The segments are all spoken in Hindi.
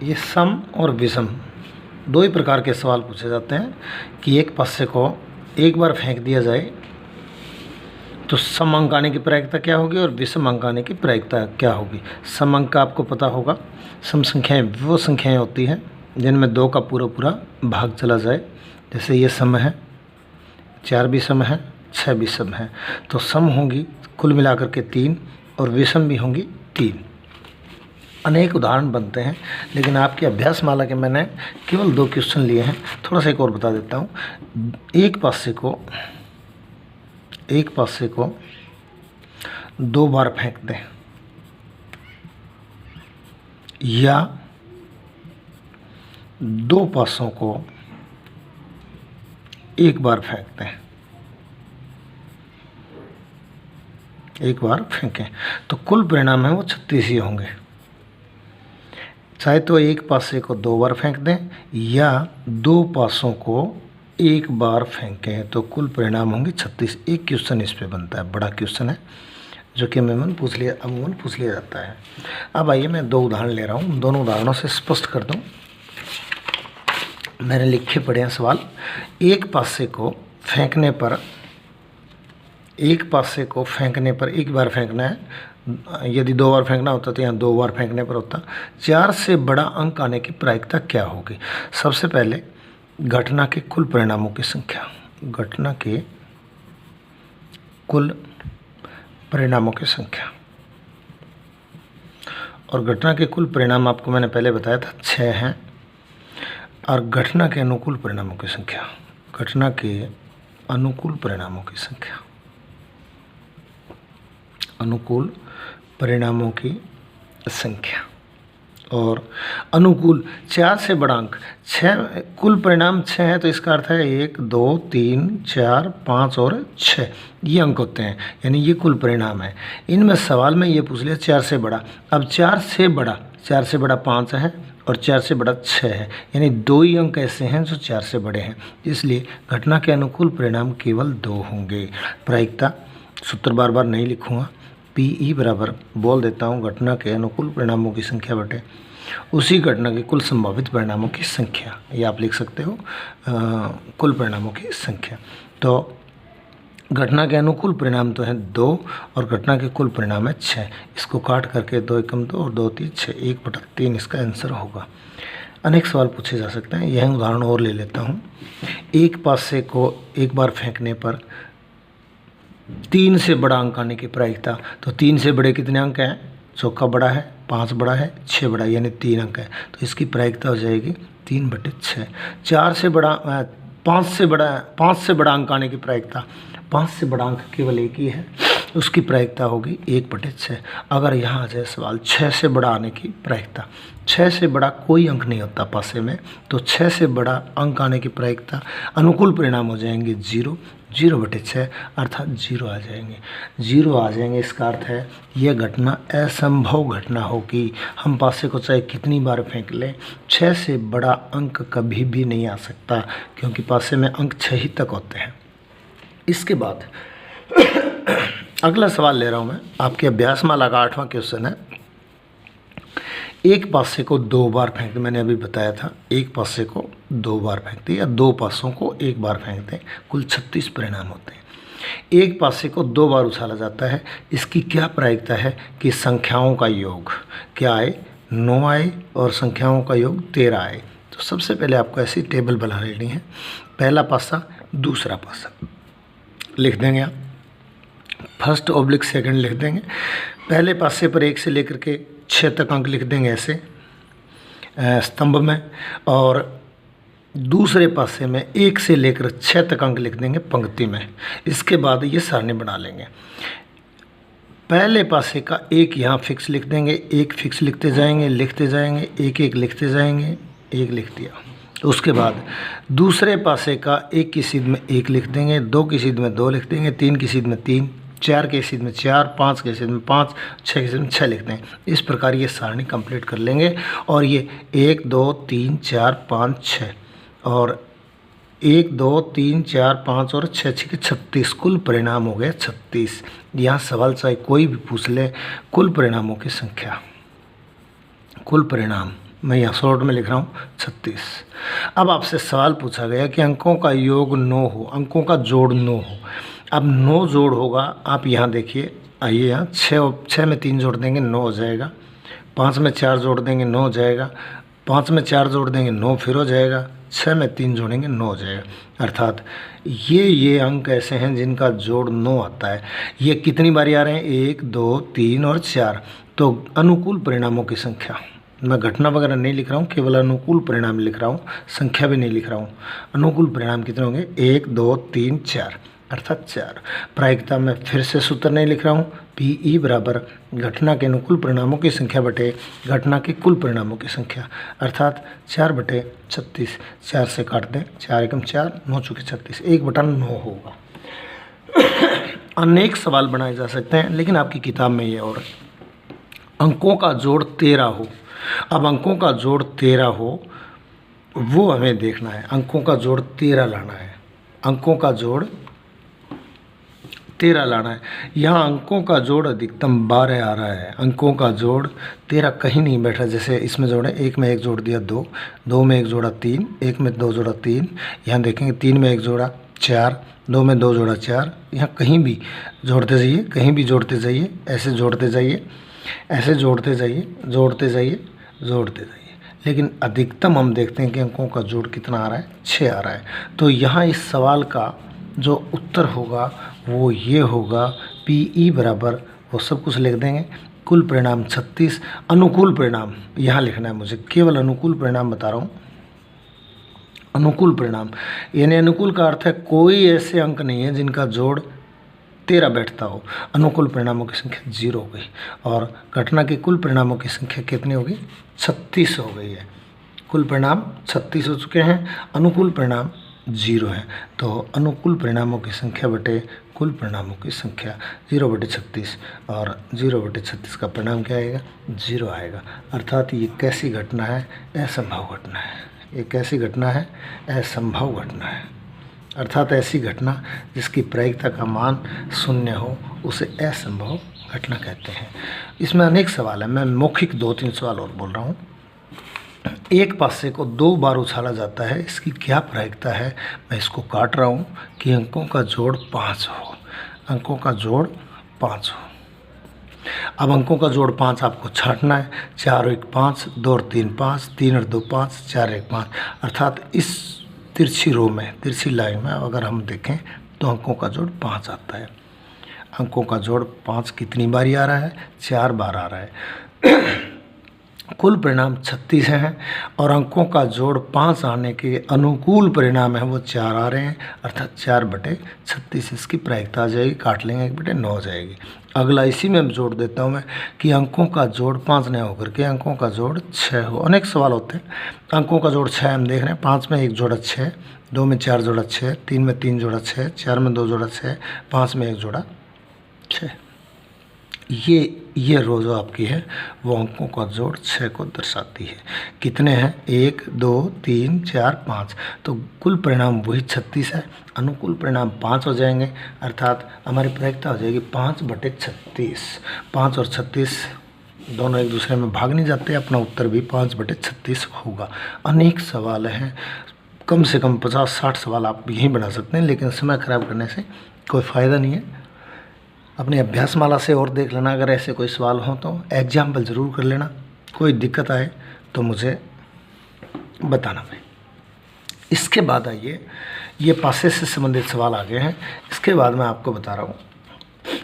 ये सम और विषम दो ही प्रकार के सवाल पूछे जाते हैं कि एक पासे को एक बार फेंक दिया जाए तो सम अंक आने की प्रायिकता क्या होगी और विषम अंक आने की प्रायिकता क्या होगी। सम अंक का आपको पता होगा, सम संख्याएं वो संख्याएं होती हैं जिनमें 2 का पूरा पूरा भाग चला जाए। जैसे ये सम है, 4 भी सम है, 6 भी सम है, तो सम होंगी कुल मिलाकर के 3 और विषम भी होंगी 3। अनेक उदाहरण बनते हैं, लेकिन आपकी अभ्यास माला के मैंने केवल 2 क्वेश्चन लिए हैं। थोड़ा सा एक और बता देता हूँ। एक पासे को 2 बार फेंक दें या 2 पासों को एक बार फेंक दें, एक बार फेंकें तो कुल परिणाम है वो 36 ही होंगे। चाहे तो एक पासे को 2 बार फेंक दें या 2 पासों को एक बार फेंकें तो कुल परिणाम होंगे 36। एक क्वेश्चन इस पे बनता है, बड़ा क्वेश्चन है जो कि अमूमन पूछ लिया जाता है। अब आइए मैं 2 उदाहरण ले रहा हूँ, दोनों उदाहरणों से स्पष्ट कर दूँ। मैंने लिखे पड़े हैं सवाल। एक पासे को फेंकने पर एक बार फेंकना है। यदि 2 बार फेंकना होता तो यहाँ 2 बार फेंकने पर होता। 4 से बड़ा अंक आने की प्रायिकता क्या होगी। सबसे पहले घटना के कुल परिणामों की संख्या, घटना के कुल परिणामों की संख्या, और घटना के कुल परिणाम आपको मैंने पहले बताया था 6 हैं। और घटना के अनुकूल परिणामों की संख्या, घटना के अनुकूल परिणामों की संख्या, अनुकूल परिणामों की संख्या और अनुकूल 4 से बड़ा अंक 6। कुल परिणाम 6 है तो इसका अर्थ है 1 2 3 4 5 और 6 ये अंक होते हैं, यानी ये कुल परिणाम है। इनमें सवाल में ये पूछ लिया 4 से बड़ा। अब 4 से बड़ा 5 है और 4 से बड़ा 6 है, यानी 2 ही अंक ऐसे हैं जो 4 से बड़े हैं। इसलिए घटना के अनुकूल परिणाम केवल 2 होंगे। प्रायिकता सूत्र बार बार नहीं लिखूँगा, PE बराबर बोल देता हूँ घटना के अनुकूल परिणामों की संख्या बटे उसी घटना के कुल संभावित परिणामों की संख्या। ये आप लिख सकते हो कुल परिणामों की संख्या। तो घटना के अनुकूल परिणाम तो है 2 और घटना के कुल परिणाम है 6। इसको काट करके 2 एकम 2 और 2 3 6, 1/3 इसका आंसर होगा। अनेक सवाल पूछे जा सकते हैं। यह उदाहरण और ले लेता हूँ। एक पासे को एक बार फेंकने पर 3 से बड़ा अंक आने की प्रायिकता, तो 3 से बड़े कितने अंक हैं। चौका बड़ा है, 5 बड़ा है, 6 बड़ा है, यानी 3 अंक है, तो इसकी प्रायिकता हो जाएगी 3/6। 4 से बड़ा 5 से बड़ा अंक आने की प्रायिकता, 5 से बड़ा अंक केवल एक ही है, उसकी प्रायिकता होगी 1/6। अगर यहाँ आ जाए सवाल 6 से बड़ा आने की प्रायिकता, 6 से बड़ा कोई अंक नहीं होता पासे में, तो 6 से बड़ा अंक आने की प्रायिकता अनुकूल परिणाम हो जाएंगे 0/6 अर्थात 0 आ जाएंगे। 0 आ जाएंगे, इसका अर्थ है यह घटना असंभव घटना होगी। हम पासे को चाहे कितनी बार फेंक लें 6 से बड़ा अंक कभी भी नहीं आ सकता, क्योंकि पासे में अंक 6 ही तक होते हैं। इसके बाद अगला सवाल ले रहा हूँ मैं, आपके अभ्यास माला का 8वां क्वेश्चन है। एक पासे को 2 बार फेंक दें, मैंने अभी बताया था एक पासे को 2 बार फेंक दें या 2 पासों को एक बार फेंक दें, कुल 36 परिणाम होते हैं। एक पासे को 2 बार उछाला जाता है, इसकी क्या प्रायिकता है कि संख्याओं का योग क्या आए, 9 आए और संख्याओं का योग 13 आए। तो सबसे पहले आपको ऐसी टेबल बना लेनी है। पहला पासा, दूसरा पासा लिख देंगे आप, फर्स्ट ऑब्लिक सेकंड लिख देंगे। पहले पासे पर 1 से लेकर के 6 तक अंक लिख देंगे ऐसे स्तंभ में, और दूसरे पासे में 1 से लेकर 6 तक अंक लिख देंगे पंक्ति में। इसके बाद ये सारणी बना लेंगे। पहले पासे का 1 यहाँ फिक्स लिख देंगे, 1 फिक्स लिखते जाएंगे, 1 1 लिखते जाएंगे, 1 लिख दिया। उसके बाद दूसरे पासे का 1 की सीध में 1 लिख देंगे, 2 की सीध में 2 लिख देंगे, 3 की सीध में 3, 4 के सीध में 4, 5 के सीध में 5, 6 के सीध में 6 लिखते हैं। इस प्रकार ये सारणी कंप्लीट कर लेंगे और ये 1 2 3 4 5 6 और 1 2 3 4 5 और 6 6 के 36 कुल परिणाम हो गए 36। यहाँ सवाल चाहे कोई भी पूछ ले, कुल परिणामों की संख्या, कुल परिणाम मैं यहाँ शॉर्ट में लिख रहा हूँ 36। अब आपसे सवाल पूछा गया कि अंकों का योग 9 हो, अंकों का जोड़ 9 हो। अब 9 जोड़ होगा, आप यहाँ देखिए, आइए यहाँ 6 में 3 जोड़ देंगे 9 हो जाएगा, 5 में 4 जोड़ देंगे 9 हो जाएगा, 5 में 4 जोड़ देंगे 9 फिर हो जाएगा, 6 में 3 जोड़ेंगे 9 हो जाएगा। अर्थात ये अंक ऐसे हैं जिनका जोड़ 9 आता है। ये कितनी बारी आ रहे हैं? 1, 2, 3 और 4। तो अनुकूल परिणामों की संख्या, मैं घटना वगैरह नहीं लिख रहा हूँ, केवल अनुकूल परिणाम लिख रहा हूँ, संख्या भी नहीं लिख रहा हूँ। अनुकूल परिणाम कितने होंगे? 1, 2, 3, 4, अर्थात 4। प्रायिकता में फिर से सूत्र नहीं लिख रहा हूँ, PE बराबर घटना के अनुकूल परिणामों की संख्या बटे घटना के कुल परिणामों की संख्या, अर्थात 4/36। 4 से काट दें, 4 एकम 4, 9 चौके 36, 1/9 होगा। अनेक सवाल बनाए जा सकते हैं, लेकिन आपकी किताब में ये और अंकों का जोड़ 13 हो। अब अंकों का जोड़ 13 हो वो हमें देखना है। अंकों का जोड़ 13 लाना है, अंकों का जोड़ 13 लाना है। यहाँ अंकों का जोड़ अधिकतम 12 आ रहा है, अंकों का जोड़ 13 कहीं नहीं बैठा। जैसे इसमें जोड़े, 1 में 1 जोड़ दिया 2, 2 में 1 जोड़ा 3, 1 में 2 जोड़ा 3, यहाँ देखेंगे 3 में 1 जोड़ा 4, 2 में 2 जोड़ा 4। यहाँ कहीं भी जोड़ते जाइए, कहीं भी जोड़ते जाइए, ऐसे जोड़ते जाइए, ऐसे जोड़ते जाइए, जोड़ते जाइए, जोड़ते जाइए। लेकिन अधिकतम हम देखते हैं कि अंकों का जोड़ कितना आ रहा है? 6 आ रहा है। तो यहाँ इस सवाल का जो उत्तर होगा वो ये होगा, PE बराबर, वो सब कुछ लिख देंगे, कुल परिणाम 36। अनुकूल परिणाम यहाँ लिखना है मुझे, केवल अनुकूल परिणाम बता रहा हूँ। अनुकूल परिणाम यानी अनुकूल का अर्थ है कोई ऐसे अंक नहीं है जिनका जोड़ 13 बैठता हो। अनुकूल परिणामों की संख्या 0 हो गई, और घटना के कुल परिणामों की संख्या कितनी होगी? 36 हो गई है। कुल परिणाम 36 हो चुके हैं, अनुकूल परिणाम 0 है। तो अनुकूल परिणामों की संख्या बटे कुल परिणामों की संख्या 0/36, और 0/36 का परिणाम क्या आएगा? 0 आएगा। अर्थात ये कैसी घटना है? असंभव घटना है। ये कैसी घटना है? असंभव घटना है। अर्थात ऐसी घटना जिसकी प्रायिकता का मान 0 हो उसे असंभव घटना कहते हैं। इसमें अनेक सवाल हैं, मैं मौखिक 2-3 सवाल और बोल रहा हूँ। एक पासे को 2 बार उछाला जाता है, इसकी क्या प्रायिकता है? मैं इसको काट रहा हूँ कि अंकों का जोड़ 5 हो, अंकों का जोड़ 5 हो। अब अंकों का जोड़ 5 आपको छांटना है। 4 और 1 5, 2 और 3 5, 3 और 2 5, 4 और 1 5। अर्थात इस तिरछी रो में, तिरछी लाइन में अगर हम देखें तो अंकों का जोड़ 5 आता है। अंकों का जोड़ 5 कितनी बारी आ रहा है? 4 बार आ रहा है। कुल परिणाम 36 हैं, और अंकों का जोड़ 5 आने के अनुकूल परिणाम है वो 4 आ रहे हैं, अर्थात 4/36 इसकी प्रायिकता आ जाएगी। काट लेंगे, 1/9 हो जाएगी। अगला इसी में जोड़ देता हूँ मैं कि अंकों का जोड़ 5 न होकर के अंकों का जोड़ 6 हो। अनेक सवाल होते हैं। अंकों का जोड़ 6 हम देख रहे हैं, 5 में 1 जोड़ा 6, 2 में 4 जोड़ा 6, 3 में 3 जोड़ा 6, 4 में 2 जोड़ा 6, 5 में 1 जोड़ा 6। ये रो जो आपकी है वो अंकों का जोड़ 6 को दर्शाती है। कितने हैं? 1, 2, 3, 4, 5। तो कुल परिणाम वही 36 है, अनुकूल परिणाम 5 हो जाएंगे, अर्थात हमारी प्रायिकता हो जाएगी 5/36। 5 और 36 दोनों एक दूसरे में भाग नहीं जाते, अपना उत्तर भी 5/36 होगा। अनेक सवाल हैं, कम से कम 50-60 सवाल आप यहीं बना सकते हैं, लेकिन समय खराब करने से कोई फ़ायदा नहीं है। अपनी अभ्यास माला से और देख लेना, अगर ऐसे कोई सवाल हो तो एग्जाम्पल ज़रूर कर लेना। कोई दिक्कत आए तो मुझे बताना भाई। इसके बाद आइए, ये पासे से संबंधित सवाल आ गए हैं। इसके बाद मैं आपको बता रहा हूँ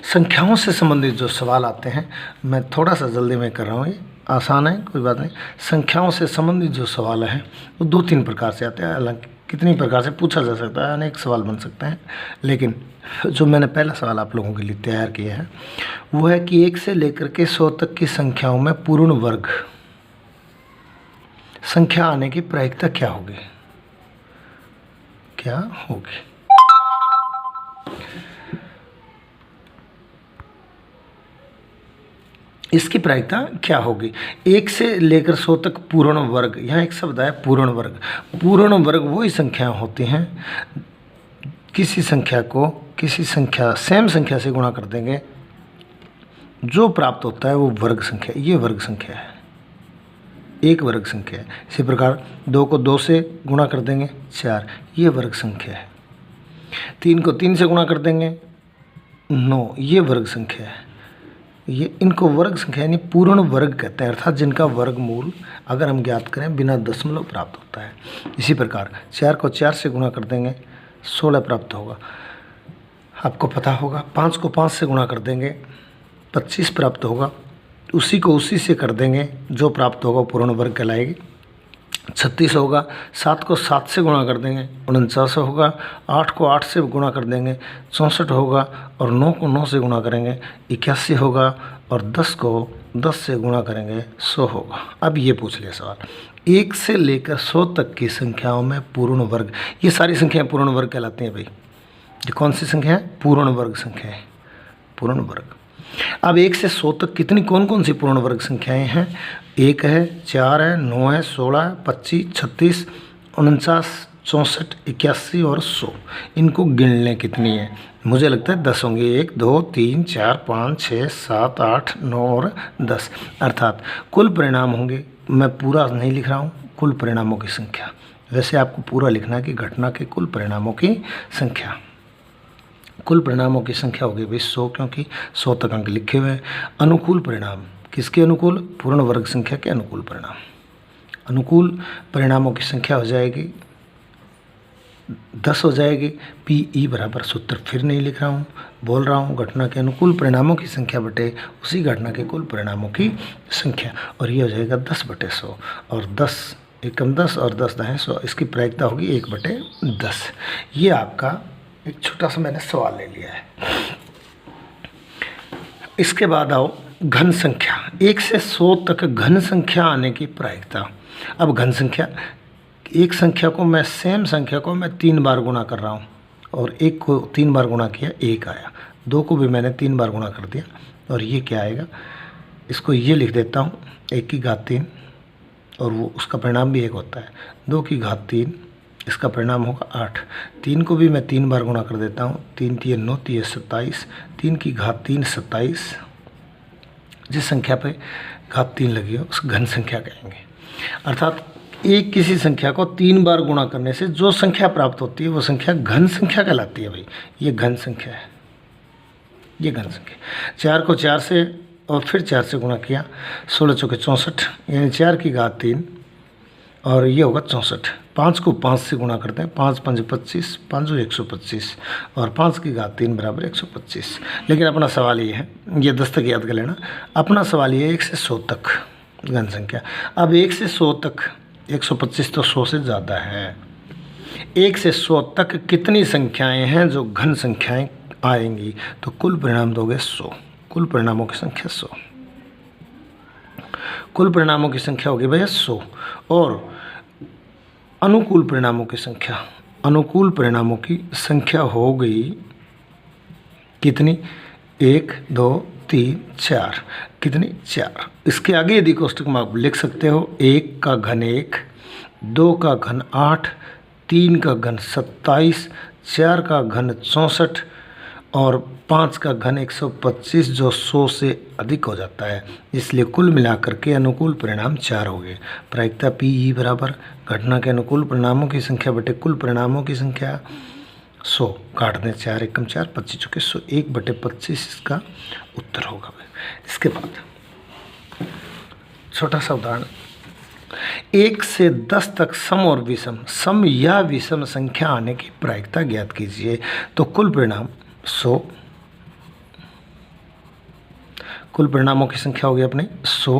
संख्याओं से संबंधित जो सवाल आते हैं, मैं थोड़ा सा जल्दी में कर रहा हूँ, ये आसान है, कोई बात नहीं। संख्याओं से संबंधित जो सवाल हैं वो 2-3 प्रकार से आते हैं। हालांकि कितनी प्रकार से पूछा जा सकता है, अनेक सवाल बन सकते हैं, लेकिन जो मैंने पहला सवाल आप लोगों के लिए तैयार किया है वो है कि 1 से लेकर के 100 तक की संख्याओं में पूर्ण वर्ग संख्या आने की प्रायिकता क्या होगी? क्या होगी? इसकी प्रायिकता क्या होगी? 1 से लेकर 100 तक पूर्ण वर्ग, यहाँ एक शब्द है पूर्ण वर्ग। पूर्ण वर्ग वही संख्याएं होती हैं, किसी संख्या को किसी संख्या सेम संख्या से गुणा कर देंगे, जो प्राप्त होता है वो वर्ग संख्या, ये वर्ग संख्या है। एक वर्ग संख्या है। इसी प्रकार 2 को 2 से गुणा कर देंगे 4, ये वर्ग संख्या है। 3 को 3 से गुणा कर देंगे 9, ये वर्ग संख्या है। ये इनको वर्ग संख्या यानी पूर्ण वर्ग कहते हैं, अर्थात जिनका वर्गमूल अगर हम ज्ञात करें बिना दशमलव प्राप्त होता है। इसी प्रकार 4 को 4 से गुणा कर देंगे 16 प्राप्त होगा। आपको पता होगा 5 को 5 से गुणा कर देंगे 25 प्राप्त होगा। उसी को उसी से कर देंगे, जो प्राप्त होगा पूर्ण वर्ग कहलाएगी। 36 होगा। 7 को 7 से गुणा कर देंगे 49 होगा। 8 को 8 से गुणा कर देंगे 64 होगा। और 9 को 9 से गुणा करेंगे 81 होगा। और 10 को 10 से गुणा करेंगे 100 होगा। अब ये पूछ लिया सवाल, 1 से लेकर 100 तक की संख्याओं में पूर्ण वर्ग, ये सारी संख्याएं पूर्ण वर्ग कहलाती हैं भाई। ये कौन सी संख्या है? पूर्ण वर्ग संख्या है, पूर्ण वर्ग। अब 1 से 100 तक कितनी कौन कौन सी पूर्ण वर्ग संख्याएं हैं? 1 है, 4 है, 9 है, 16 है, 25, 36, 49, 64, 81 और 100। इनको गिन लें कितनी है? मुझे लगता है 10 होंगे। 1, 2, 3, 4, 5, 6, 7, 8, 9 और 10, अर्थात कुल परिणाम होंगे। मैं पूरा नहीं लिख रहा हूँ, कुल परिणामों की संख्या। वैसे आपको पूरा लिखना है कि घटना के कुल परिणामों की संख्या। कुल परिणामों की संख्या होगी भाई 100, क्योंकि 100 तक अंक लिखे हुए हैं। अनुकूल परिणाम किसके अनुकूल? पूर्ण वर्ग संख्या के अनुकूल परिणाम। अनुकूल परिणामों की संख्या हो जाएगी 10 हो जाएगी। PE बराबर सूत्र फिर नहीं लिख रहा हूँ, बोल रहा हूँ घटना के अनुकूल परिणामों की संख्या बटे उसी घटना के कुल परिणामों की संख्या, और ये हो जाएगा 10/100। और 10 एकम 10 और 10 दाएँ 100, इसकी प्रायिकता होगी 1/10। ये आपका एक छोटा सा मैंने सवाल ले लिया है। इसके बाद आओ घन संख्या। 1 से 100 तक घन संख्या आने की प्रायिकता। अब घन संख्या, एक संख्या को मैं सेम संख्या को मैं 3 बार गुणा कर रहा हूँ, और 1 को 3 बार गुणा किया 1 आया। 2 को भी मैंने 3 बार गुणा कर दिया, और ये क्या आएगा? इसको ये लिख देता हूँ 1 की घात 3, और वो उसका परिणाम भी 1 होता है। 2 की घात 3, इसका परिणाम होगा 8। 3 को भी मैं 3 बार गुणा कर देता हूँ। 3 3 9 3 27, 3 की घात 3 27। जिस संख्या पे घात 3 लगी हो उसको घन संख्या कहेंगे। अर्थात एक किसी संख्या को 3 बार गुणा करने से जो संख्या प्राप्त होती है वो संख्या घन संख्या कहलाती है भाई। ये घन संख्या है, ये घन संख्या। 4 को 4 से और फिर 4 से गुणा किया 16 चौके 64, यानी 4 की घात 3, और ये होगा 64। 5 को 5 से गुणा करते हैं, 5 5 25, 5 125, और 5 की घात 3 बराबर 125। लेकिन अपना सवाल ये है, ये 10 तक याद कर लेना। अपना सवाल ये है 1 से 100 तक घन संख्या। अब 1 से 100 तक 125 तो 100 से ज़्यादा है। 1 से 100 तक कितनी संख्याएं हैं जो घन संख्याएं आएंगी? तो कुल परिणाम दोगे 100। कुल परिणामों की संख्या 100। कुल परिणामों की संख्या होगी भैया 100। और अनुकूल परिणामों की संख्या, अनुकूल परिणामों की संख्या हो गई कितनी? 1 2 3 4। कितनी? 4। इसके आगे यदि कोष्टक में आप लिख सकते हो 1 का घन 1, 2 का घन 8, 3 का घन 27, 4 का घन 64 और 5 का घन 125, जो 100 से अधिक हो जाता है। इसलिए कुल मिलाकर के अनुकूल परिणाम 4 हो गए। प्रायिकता PE बराबर घटना के अनुकूल परिणामों की संख्या बटे कुल परिणामों की संख्या 100। काट दें 4 एकम 4, 25 चौके 100, 1/25 इसका उत्तर होगा। इसके बाद छोटा सा उदाहरण, 1 से 10 तक सम और विषम, सम या विषम संख्या आने की प्रायिकता ज्ञात कीजिए। तो कुल परिणाम 100, कुल परिणामों की संख्या होगी अपने 100।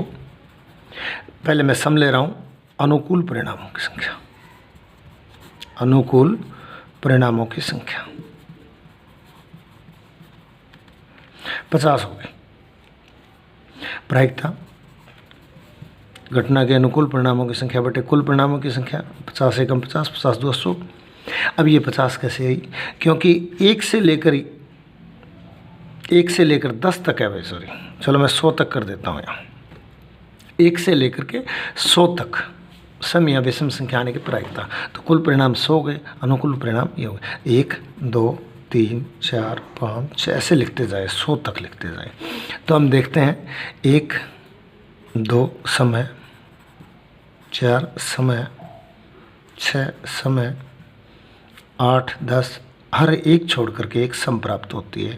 पहले मैं सम ले रहा हूं, अनुकूल परिणामों की संख्या, अनुकूल परिणामों की संख्या 50 हो गई। प्रायिकता घटना के अनुकूल परिणामों की संख्या बटे कुल परिणामों की संख्या, 50 एकम 50, 50 2 100। अब ये 50 कैसे आई? क्योंकि 1 से लेकर 10 तक है भाई, सॉरी, चलो मैं 100 तक कर देता हूँ यहाँ। 1 से लेकर के 100 तक सम या विषम संख्या आने की प्रायिकता, तो कुल परिणाम 100 गए, अनुकूल परिणाम ये हो गए 1 2 3 4 5 6, ऐसे लिखते जाए, 100 तक लिखते जाए। तो हम देखते हैं 1 2 सम है, 4 समय, 6 समय, 8, 10, हर एक छोड़ करके एक सम प्राप्त होती है।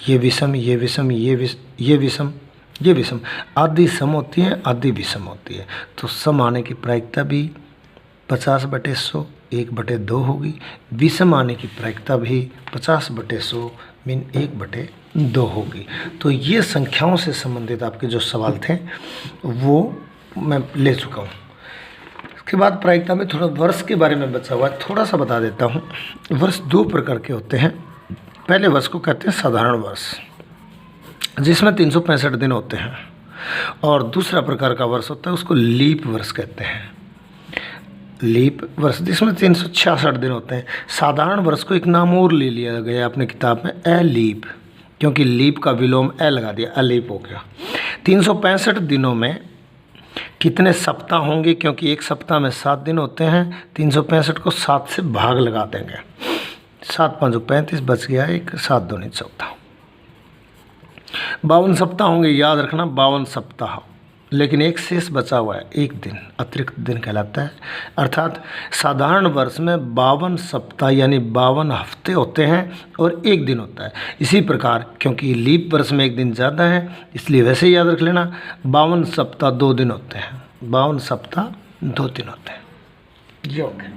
ये विषम, ये विषम, ये विषम, ये विषम, आधी सम होती है, आधी विषम होती है। तो सम आने की प्रायिकता भी 50/100 1/2 होगी। विषम आने की प्रायिकता भी 50/100 मीन 1/2 होगी। तो ये संख्याओं से संबंधित आपके जो सवाल थे वो मैं ले चुका हूँ। इसके बाद प्रायिकता में थोड़ा वर्ष के बारे में बचा हुआ है, थोड़ा सा बता देता हूँ। वर्ष 2 प्रकार के होते हैं। पहले वर्ष को कहते हैं साधारण वर्ष, जिसमें 365 दिन होते हैं, और दूसरा प्रकार का वर्ष होता है उसको लीप वर्ष कहते हैं। लीप वर्ष जिसमें 366 दिन होते हैं। साधारण वर्ष को एक नाम और ले लिया गया अपने किताब में, अलीप, क्योंकि लीप का विलोम ए लगा दिया, अलीप हो गया। 365 दिनों में कितने सप्ताह होंगे, क्योंकि एक सप्ताह में 7 दिन होते हैं, 365 को 7 से भाग लगा देंगे। 7 5 35 बच गया एक, 7 2 14। 52 सप्ताह होंगे, याद रखना 52 सप्ताह, लेकिन एक शेष बचा हुआ है, एक दिन अतिरिक्त दिन कहलाता है। अर्थात साधारण वर्ष में 52 सप्ताह यानी 52 हफ्ते होते हैं और एक दिन होता है। इसी प्रकार क्योंकि लीप वर्ष में एक दिन ज़्यादा है, इसलिए वैसे ही याद रख लेना 52 सप्ताह 2 दिन होते हैं। 52 सप्ताह 2 दिन होते हैं। ये हो गया,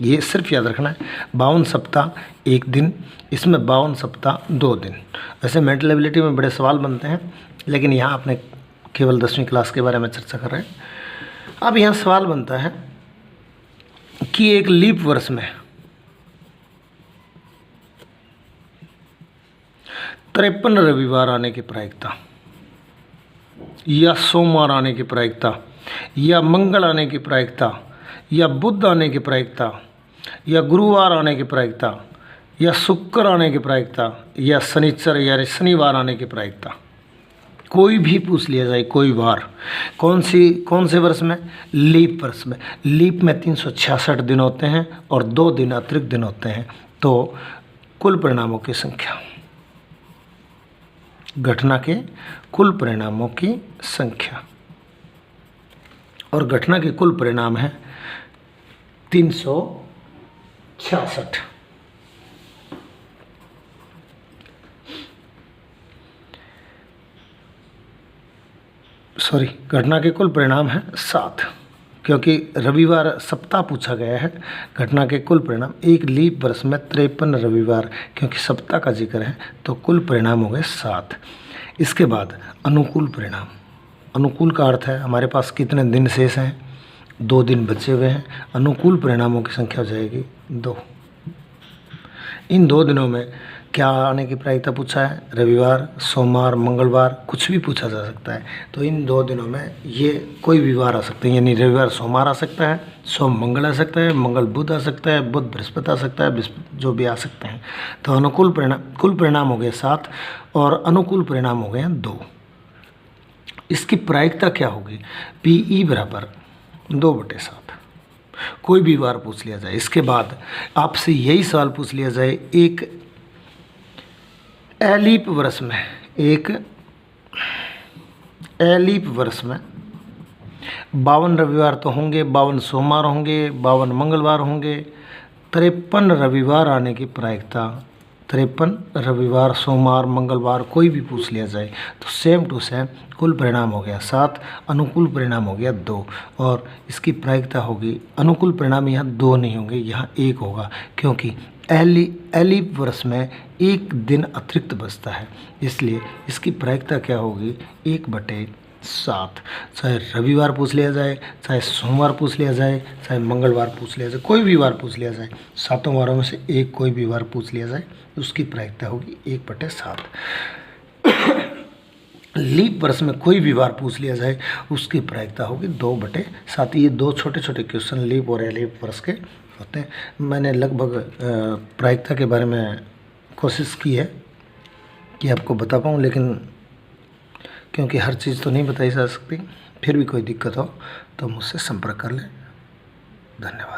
ये सिर्फ याद रखना है। 52 सप्ताह 1 दिन, इसमें 52 सप्ताह 2 दिन। वैसे मेंटल एबिलिटी में बड़े सवाल बनते हैं, लेकिन यहाँ आपने केवल 10वीं क्लास के बारे में चर्चा कर रहे हैं। अब यहाँ सवाल बनता है कि एक लीप वर्ष में 53 रविवार आने की प्रायिकता, या सोमवार आने की प्रायिकता, या मंगल आने की प्रायिकता, या बुध आने की प्रायिकता, या गुरुवार आने की प्रायिकता, या शुक्र आने की प्रायिकता, या शनिचर यानी शनिवार आने की प्रायिकता, कोई भी पूछ लिया जाए, कोई बार। कौन से वर्ष में? लीप वर्ष में। लीप में 366 दिन होते हैं और 2 दिन अतिरिक्त दिन होते हैं। तो कुल परिणामों की संख्या, घटना के कुल परिणामों की संख्या, और घटना के कुल परिणाम है 366। सॉरी, घटना के कुल परिणाम है 7, क्योंकि रविवार सप्ताह पूछा गया है। घटना के कुल परिणाम, एक लीप वर्ष में 53 रविवार, क्योंकि सप्ताह का जिक्र है, तो कुल परिणाम हो गए 7। इसके बाद अनुकूल परिणाम। अनुकूल का अर्थ है हमारे पास कितने दिन शेष हैं, 2 दिन बचे हुए हैं। अनुकूल परिणामों की संख्या हो जाएगी 2। इन 2 दिनों में क्या आने की प्रायिकता पूछा है? रविवार, सोमवार, मंगलवार, कुछ भी पूछा जा सकता है। तो इन 2 दिनों में ये कोई भी वार आ सकते हैं, यानी रविवार सोमवार आ सकता है, सोम मंगल आ सकता है, मंगल बुध आ सकता है, बुध बृहस्पति आ सकता है, बृहस्पति जो भी आ सकते हैं। तो अनुकूल परिणाम, कुल परिणाम हो गए 7 और अनुकूल परिणाम हो गए 2। इसकी प्रायिकता क्या होगी? PE बराबर 2/7। कोई भी वार पूछ लिया जाए। इसके बाद आपसे यही सवाल पूछ लिया जाए, एक एलीप वर्ष में, एक एलीप वर्ष में 52 रविवार तो होंगे, 52 सोमवार होंगे, 52 मंगलवार होंगे, 53 रविवार आने की प्रायिकता, 53 रविवार, सोमवार, मंगलवार कोई भी पूछ लिया जाए तो सेम टू सेम कुल परिणाम हो गया 7, अनुकूल परिणाम हो गया 2, और इसकी प्रायिकता होगी, अनुकूल परिणाम यहाँ 2 नहीं होंगे, यहाँ 1 होगा, क्योंकि एलीप वर्ष में 1 दिन अतिरिक्त बचता है, इसलिए इसकी प्रायिकता क्या होगी? 1/7। चाहे रविवार पूछ लिया जाए, चाहे सोमवार पूछ लिया जाए, चाहे मंगलवार पूछ लिया जाए, कोई भी वार पूछ लिया जाए, 7 वारों में से एक कोई भी वार पूछ लिया जाए, उसकी प्रायिकता होगी 1/7। लीप वर्ष में कोई भी वार पूछ लिया जाए, उसकी प्रायिकता होगी 2/7। ये 2 छोटे छोटे क्वेश्चन लीप और एलीप वर्ष के होते हैं। मैंने लगभग प्रायिकता के बारे में कोशिश की है कि आपको बता पाऊँ, लेकिन क्योंकि हर चीज़ तो नहीं बताई जा सकती, फिर भी कोई दिक्कत हो तो मुझसे संपर्क कर लें। धन्यवाद।